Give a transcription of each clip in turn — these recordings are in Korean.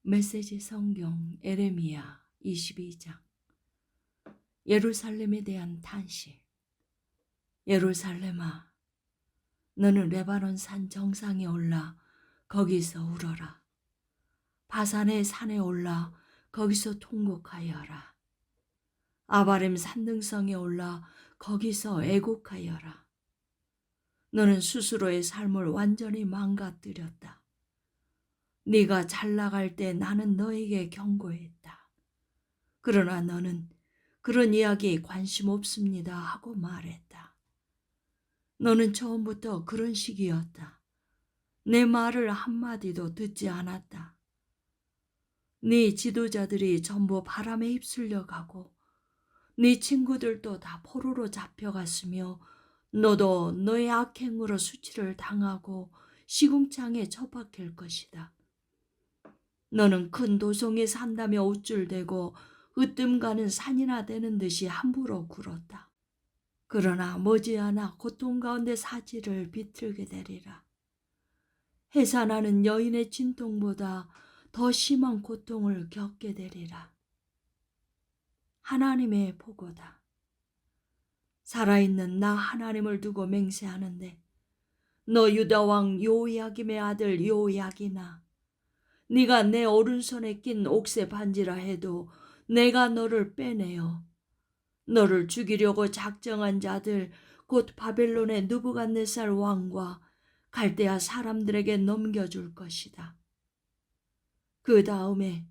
메시지 성경 에레미야 22장. 예루살렘에 대한 탄식. 예루살렘아, 너는 레바논 산 정상에 올라 거기서 울어라. 바산의 산에 올라 거기서 통곡하여라. 아바림 산등성에 올라 거기서 애곡하여라. 너는 스스로의 삶을 완전히 망가뜨렸다. 네가 잘 나갈 때 나는 너에게 경고했다. 그러나 너는 그런 이야기에 관심 없습니다 하고 말했다. 너는 처음부터 그런 식이었다. 내 말을 한마디도 듣지 않았다. 네 지도자들이 전부 바람에 휩쓸려 가고 네 친구들도 다 포로로 잡혀갔으며 너도 너의 악행으로 수치를 당하고 시궁창에 처박힐 것이다. 너는 큰 도성에 산다며 우쭐대고 으뜸 가는 산이나 되는 듯이 함부로 굴었다. 그러나 머지않아 고통 가운데 사지를 비틀게 되리라. 해산하는 여인의 진통보다 더 심한 고통을 겪게 되리라. 하나님의 보고다. 살아있는 나 하나님을 두고 맹세하는데 너 유다 왕 요야김의 아들 요야기나, 네가 내 오른손에 낀 옥새 반지라 해도 내가 너를 빼내어 너를 죽이려고 작정한 자들 곧 바벨론의 느부갓네살 왕과 갈대아 사람들에게 넘겨줄 것이다. 그 다음에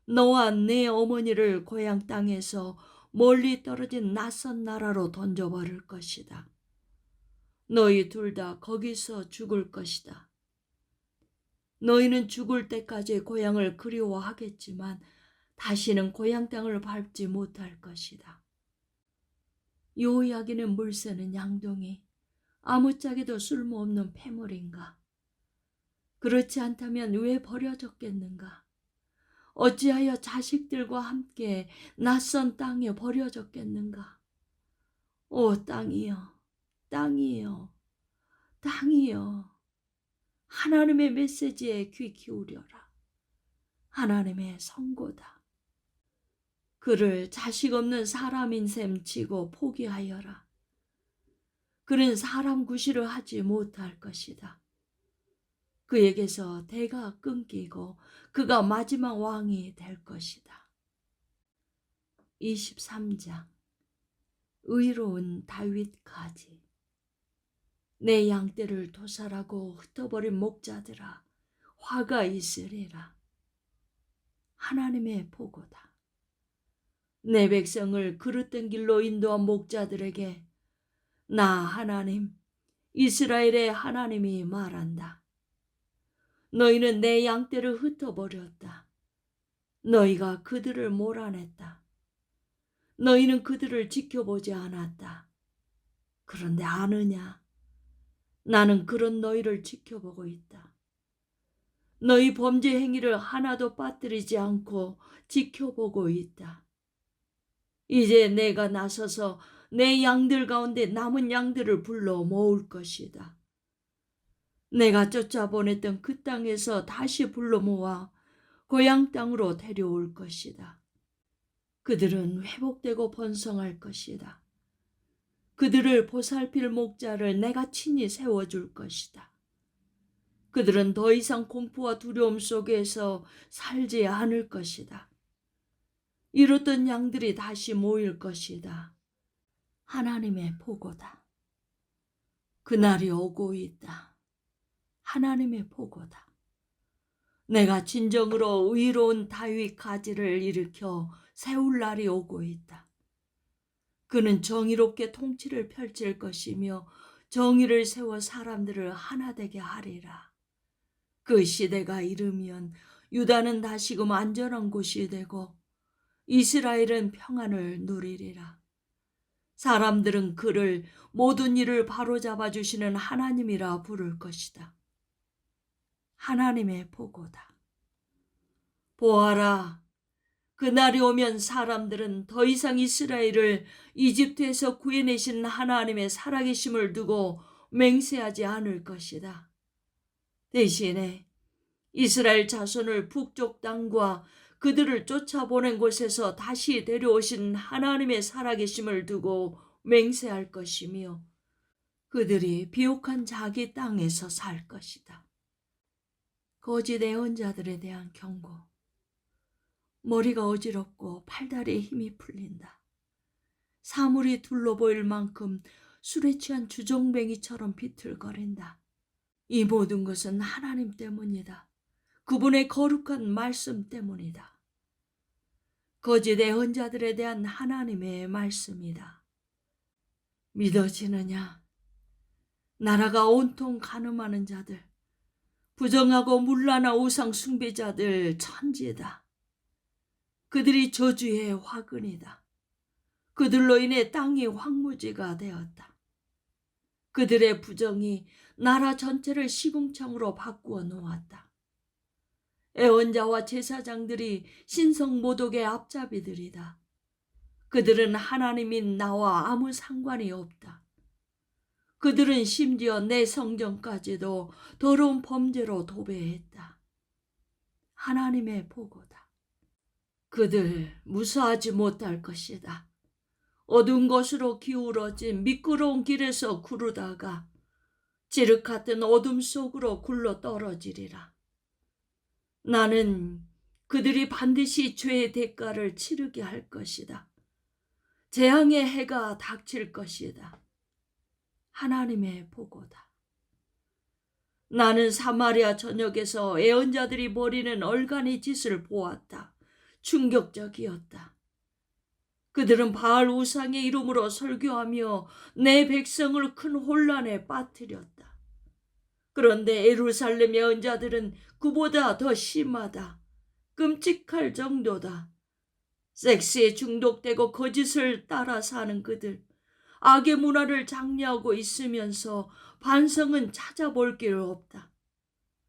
너와 내 어머니를 고향 땅에서 멀리 떨어진 낯선 나라로 던져버릴 것이다. 너희 둘 다 거기서 죽을 것이다. 너희는 죽을 때까지 고향을 그리워하겠지만 다시는 고향 땅을 밟지 못할 것이다. 요야기는 물새는 양동이, 아무짝에도 쓸모없는 폐물인가? 그렇지 않다면 왜 버려졌겠는가? 어찌하여 자식들과 함께 낯선 땅에 버려졌겠는가? 오 땅이여, 땅이여, 땅이여, 하나님의 메시지에 귀 기울여라. 하나님의 선고다. 그를 자식 없는 사람인 셈 치고 포기하여라. 그는 사람 구실을 하지 못할 것이다. 그에게서 대가 끊기고 그가 마지막 왕이 될 것이다. 23장. 의로운 다윗 가지. 내 양떼를 도살하고 흩어버린 목자들아, 화가 있으리라. 하나님의 보고다. 내 백성을 그릇된 길로 인도한 목자들에게 나 하나님, 이스라엘의 하나님이 말한다. 너희는 내 양떼를 흩어버렸다. 너희가 그들을 몰아냈다. 너희는 그들을 지켜보지 않았다. 그런데 아느냐? 나는 그런 너희를 지켜보고 있다. 너희 범죄 행위를 하나도 빠뜨리지 않고 지켜보고 있다. 이제 내가 나서서 내 양들 가운데 남은 양들을 불러 모을 것이다. 내가 쫓아보냈던 그 땅에서 다시 불러 모아 고향 땅으로 데려올 것이다. 그들은 회복되고 번성할 것이다. 그들을 보살필 목자를 내가 친히 세워줄 것이다. 그들은 더 이상 공포와 두려움 속에서 살지 않을 것이다. 잃었던 양들이 다시 모일 것이다. 하나님의 보고다. 그날이 오고 있다. 하나님의 보고다. 내가 진정으로 의로운 다윗 가지를 일으켜 세울 날이 오고 있다. 그는 정의롭게 통치를 펼칠 것이며 정의를 세워 사람들을 하나 되게 하리라. 그 시대가 이르면 유다는 다시금 안전한 곳이 되고 이스라엘은 평안을 누리리라. 사람들은 그를 모든 일을 바로잡아 주시는 하나님이라 부를 것이다. 하나님의 보고다. 보아라, 그날이 오면 사람들은 더 이상 이스라엘을 이집트에서 구해내신 하나님의 살아계심을 두고 맹세하지 않을 것이다. 대신에 이스라엘 자손을 북쪽 땅과 그들을 쫓아보낸 곳에서 다시 데려오신 하나님의 살아계심을 두고 맹세할 것이며 그들이 비옥한 자기 땅에서 살 것이다. 거짓 예언자들에 대한 경고. 머리가 어지럽고 팔다리에 힘이 풀린다. 사물이 둘러 보일 만큼 술에 취한 주정뱅이처럼 비틀거린다. 이 모든 것은 하나님 때문이다. 그분의 거룩한 말씀 때문이다. 거짓 예언자들에 대한 하나님의 말씀이다. 믿어지느냐? 나라가 온통 간음하는 자들, 부정하고 문란한 우상 숭배자들 천지다. 그들이 저주의 화근이다. 그들로 인해 땅이 황무지가 되었다. 그들의 부정이 나라 전체를 시궁창으로 바꾸어 놓았다. 애원자와 제사장들이 신성 모독의 앞잡이들이다. 그들은 하나님인 나와 아무 상관이 없다. 그들은 심지어 내 성전까지도 더러운 범죄로 도배했다. 하나님의 보고다. 그들 무사하지 못할 것이다. 어두운 곳으로 기울어진 미끄러운 길에서 구르다가 지륵 같은 어둠 속으로 굴러 떨어지리라. 나는 그들이 반드시 죄의 대가를 치르게 할 것이다. 재앙의 해가 닥칠 것이다. 하나님의 보고다. 나는 사마리아 전역에서 예언자들이 벌이는 얼간의 짓을 보았다. 충격적이었다. 그들은 바알 우상의 이름으로 설교하며 내 백성을 큰 혼란에 빠뜨렸다. 그런데 예루살렘 예언자들은 그보다 더 심하다. 끔찍할 정도다. 섹스에 중독되고 거짓을 따라 사는 그들, 악의 문화를 장려하고 있으면서 반성은 찾아볼 길 없다.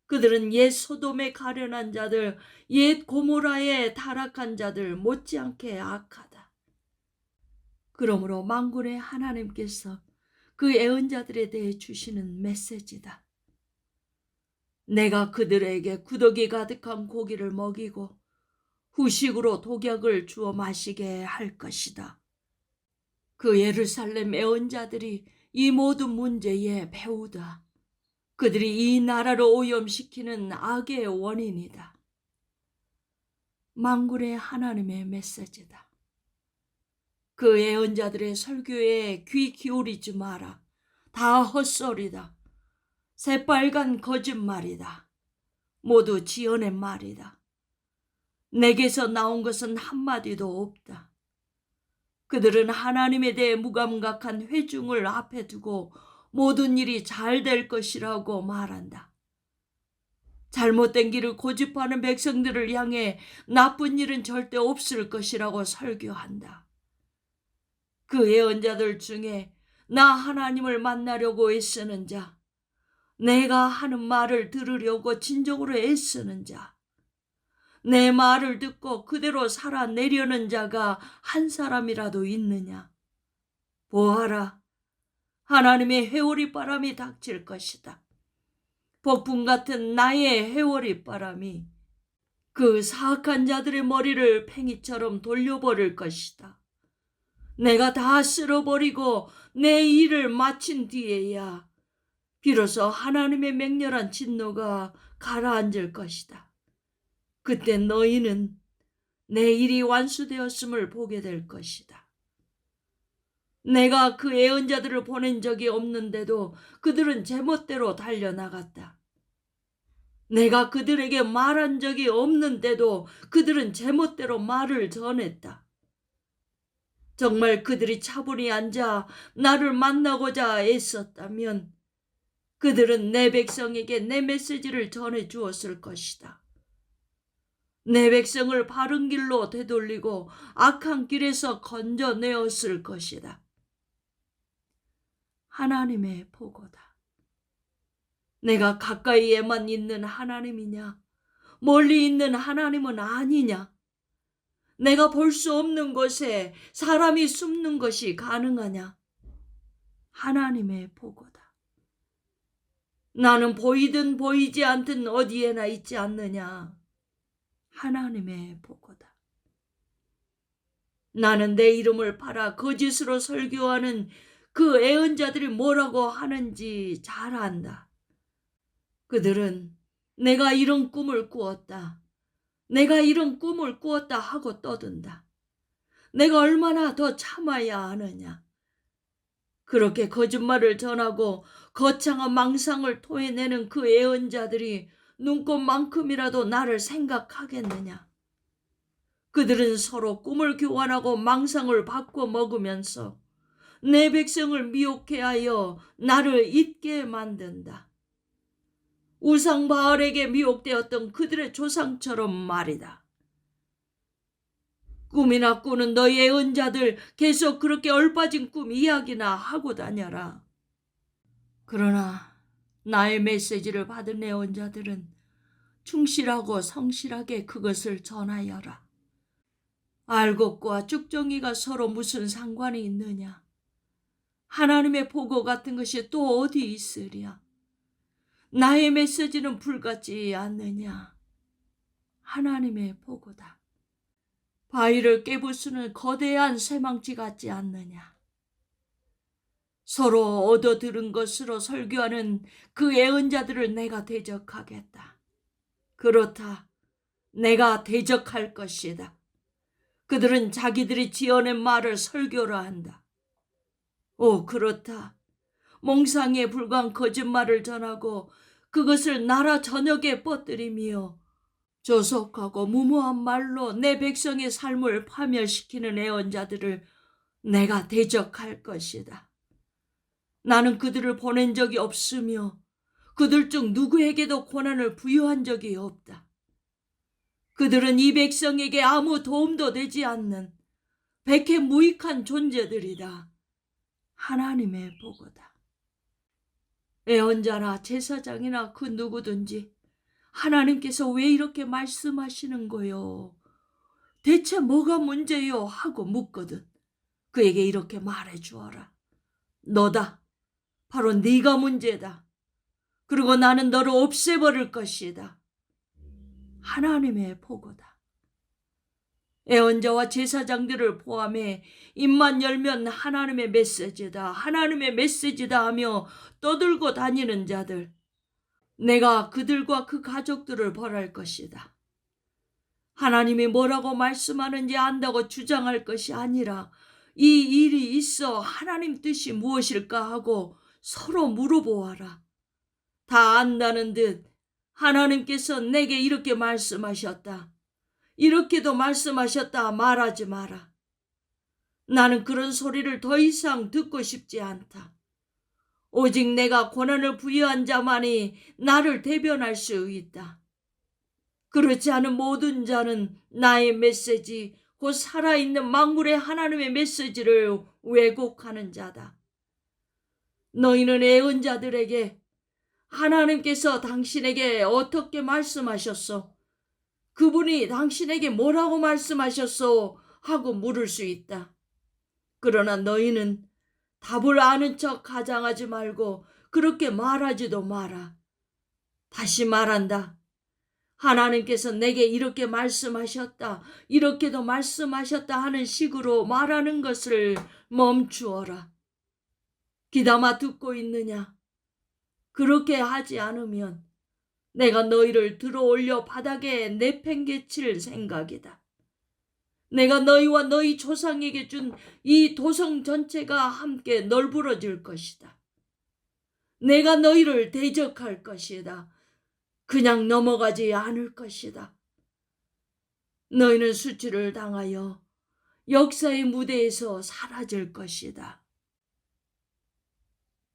그들은 옛 소돔에 가련한 자들, 옛 고모라에 타락한 자들 못지않게 악하다. 그러므로 만군의 하나님께서 그 예언자들에 대해 주시는 메시지다. 내가 그들에게 구더기 가득한 고기를 먹이고 후식으로 독약을 주어 마시게 할 것이다. 그 예루살렘 예언자들이 이 모든 문제의 배우다. 그들이 이 나라를 오염시키는 악의 원인이다. 만군의 하나님의 메시지다. 그 예언자들의 설교에 귀 기울이지 마라. 다 헛소리다. 새빨간 거짓말이다. 모두 지어낸 말이다. 내게서 나온 것은 한마디도 없다. 그들은 하나님에 대해 무감각한 회중을 앞에 두고 모든 일이 잘 될 것이라고 말한다. 잘못된 길을 고집하는 백성들을 향해 나쁜 일은 절대 없을 것이라고 설교한다. 그 예언자들 중에 나 하나님을 만나려고 애쓰는 자, 내가 하는 말을 들으려고 진정으로 애쓰는 자, 내 말을 듣고 그대로 살아내려는 자가 한 사람이라도 있느냐? 보아라, 하나님의 회오리 바람이 닥칠 것이다. 폭풍 같은 나의 회오리 바람이 그 사악한 자들의 머리를 팽이처럼 돌려버릴 것이다. 내가 다 쓸어버리고 내 일을 마친 뒤에야 비로소 하나님의 맹렬한 진노가 가라앉을 것이다. 그때 너희는 내 일이 완수되었음을 보게 될 것이다. 내가 그 예언자들을 보낸 적이 없는데도 그들은 제멋대로 달려나갔다. 내가 그들에게 말한 적이 없는데도 그들은 제멋대로 말을 전했다. 정말 그들이 차분히 앉아 나를 만나고자 애썼다면 그들은 내 백성에게 내 메시지를 전해 주었을 것이다. 내 백성을 바른 길로 되돌리고 악한 길에서 건져내었을 것이다. 하나님의 보고다. 내가 가까이에만 있는 하나님이냐? 멀리 있는 하나님은 아니냐? 내가 볼 수 없는 곳에 사람이 숨는 것이 가능하냐? 하나님의 보고다. 나는 보이든 보이지 않든 어디에나 있지 않느냐. 하나님의 보고다. 나는 내 이름을 팔아 거짓으로 설교하는 그 애언자들이 뭐라고 하는지 잘 안다. 그들은 내가 이런 꿈을 꾸었다, 내가 이런 꿈을 꾸었다 하고 떠든다. 내가 얼마나 더 참아야 하느냐. 그렇게 거짓말을 전하고 거창한 망상을 토해내는 그 애언자들이 눈꼽만큼이라도 나를 생각하겠느냐. 그들은 서로 꿈을 교환하고 망상을 바꿔 먹으면서 내 백성을 미혹해 하여 나를 잊게 만든다. 우상 바알에게 미혹되었던 그들의 조상처럼 말이다. 꿈이나 꾸는 너희 애언자들 계속 그렇게 얼빠진 꿈 이야기나 하고 다녀라. 그러나 나의 메시지를 받은 애언자들은 충실하고 성실하게 그것을 전하여라. 알곡과 쭉정이가 서로 무슨 상관이 있느냐. 하나님의 보고 같은 것이 또 어디 있으랴. 나의 메시지는 불같지 않느냐. 하나님의 보고다. 바위를 깨부수는 거대한 쇠망치 같지 않느냐. 서로 얻어 들은 것으로 설교하는 그 애언자들을 내가 대적하겠다. 그렇다. 내가 대적할 것이다. 그들은 자기들이 지어낸 말을 설교라 한다. 오, 그렇다. 몽상에 불과한 거짓말을 전하고 그것을 나라 전역에 뻗들이며 조속하고 무모한 말로 내 백성의 삶을 파멸시키는 애언자들을 내가 대적할 것이다. 나는 그들을 보낸 적이 없으며 그들 중 누구에게도 고난을 부여한 적이 없다. 그들은 이 백성에게 아무 도움도 되지 않는 백해무익한 존재들이다. 하나님의 보고다. 애언자나 제사장이나 그 누구든지 하나님께서 왜 이렇게 말씀하시는 거요? 대체 뭐가 문제요? 하고 묻거든. 그에게 이렇게 말해 주어라. 너다. 바로 네가 문제다. 그리고 나는 너를 없애버릴 것이다. 하나님의 보고다. 애언자와 제사장들을 포함해 입만 열면 하나님의 메시지다, 하나님의 메시지다 하며 떠들고 다니는 자들, 내가 그들과 그 가족들을 벌할 것이다. 하나님이 뭐라고 말씀하는지 안다고 주장할 것이 아니라 이 일이 있어 하나님 뜻이 무엇일까 하고 서로 물어보아라. 다 안다는 듯 하나님께서 내게 이렇게 말씀하셨다, 이렇게도 말씀하셨다 말하지 마라. 나는 그런 소리를 더 이상 듣고 싶지 않다. 오직 내가 고난을 부여한 자만이 나를 대변할 수 있다. 그렇지 않은 모든 자는 나의 메시지, 곧 살아있는 만물의 하나님의 메시지를 왜곡하는 자다. 너희는 애언자들에게 하나님께서 당신에게 어떻게 말씀하셨소? 그분이 당신에게 뭐라고 말씀하셨소? 하고 물을 수 있다. 그러나 너희는 답을 아는 척 가장하지 말고 그렇게 말하지도 마라. 다시 말한다. 하나님께서 내게 이렇게 말씀하셨다, 이렇게도 말씀하셨다 하는 식으로 말하는 것을 멈추어라. 귀담아 듣고 있느냐? 그렇게 하지 않으면 내가 너희를 들어올려 바닥에 내팽개칠 생각이다. 내가 너희와 너희 조상에게 준 이 도성 전체가 함께 널브러질 것이다. 내가 너희를 대적할 것이다. 그냥 넘어가지 않을 것이다. 너희는 수치를 당하여 역사의 무대에서 사라질 것이다.